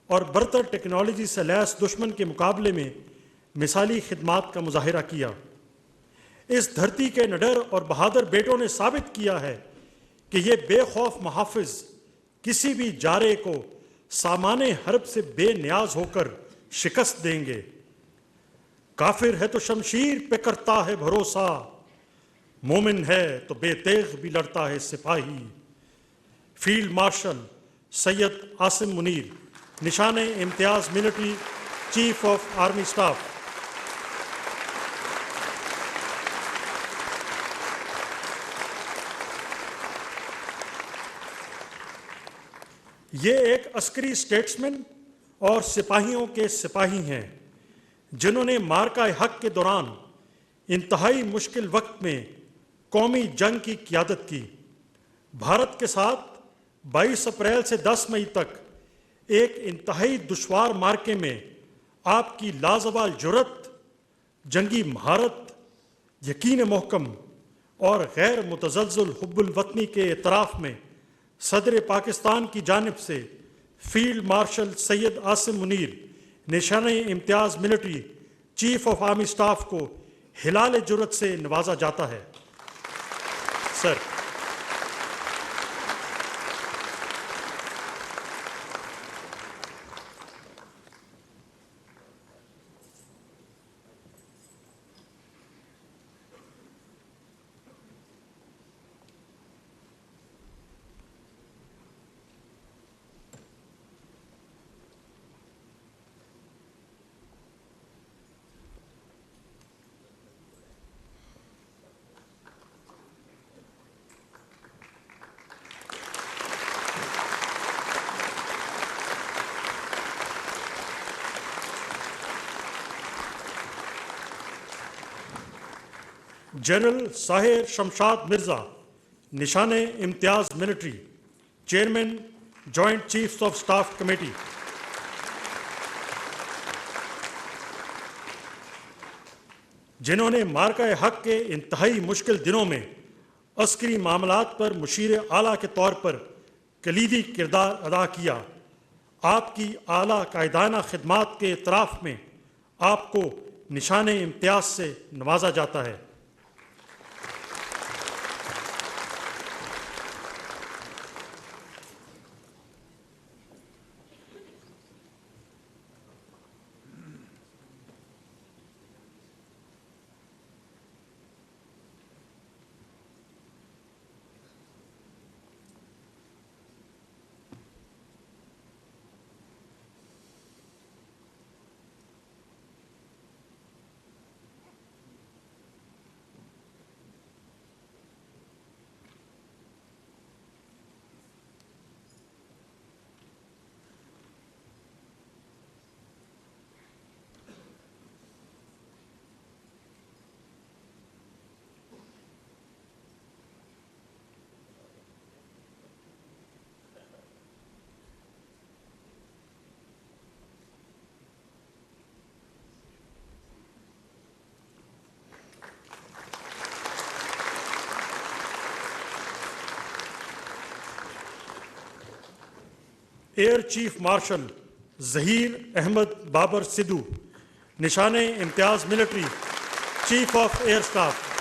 और बरतर टेक्नोलॉजी से लैस दुश्मन के मुकाबले में मिसाली खिदमात का मुजाहिरा किया। इस धरती के निडर और बहादुर बेटों ने साबित किया है कि ये बेखौफ मुहाफिज किसी भी जारे को सामाने हर्ब से बेनियाज होकर शिकस्त देंगे। काफिर है तो शमशीर पे करता है भरोसा, मोमिन है तो बेतेग भी लड़ता है सिपाही। फील्ड मार्शल सैयद आसिम मुनीर, निशाने इम्तियाज military, chief of army staff. ये एक अस्करी स्टेट्समैन और सिपाहियों के सिपाही हैं जिन्होंने मार्का हक के दौरान इंतहाई मुश्किल वक्त में कौमी जंग की क़ियादत की। भारत के साथ 22 अप्रैल से 10 मई तक एक इंतहाई दुश्वार मार्के में आपकी लाजवाल जुर्रत, जंगी महारत, यकीन मोहकम और गैर मुतज़ल्ज़िल हुब्बुल वतनी के एतराफ़ में सदर पाकिस्तान की जानिब से फील्ड मार्शल सैयद आसिम मुनीर, निशाने इम्तियाज़ military, chief of army staff को हिलाल जुर्रत से नवाजा जाता है। सर, जनरल साहिर शमशाद मिर्जा, निशाने इम्तियाज military, chairman joint chiefs of staff committee. जिन्होंने मार्का हक के इंतहाई मुश्किल दिनों में अस्करी मामलात पर मुशीर आला के तौर पर कलीदी किरदार अदा किया। आपकी आला कायदाना खिदमात के इतराफ़ में आपको निशाने इम्तियाज से नवाजा जाता है। Air chief marshal Zaheer Ahmed Babar Sidhu, निशाने इम्तियाज़ military, chief of air staff.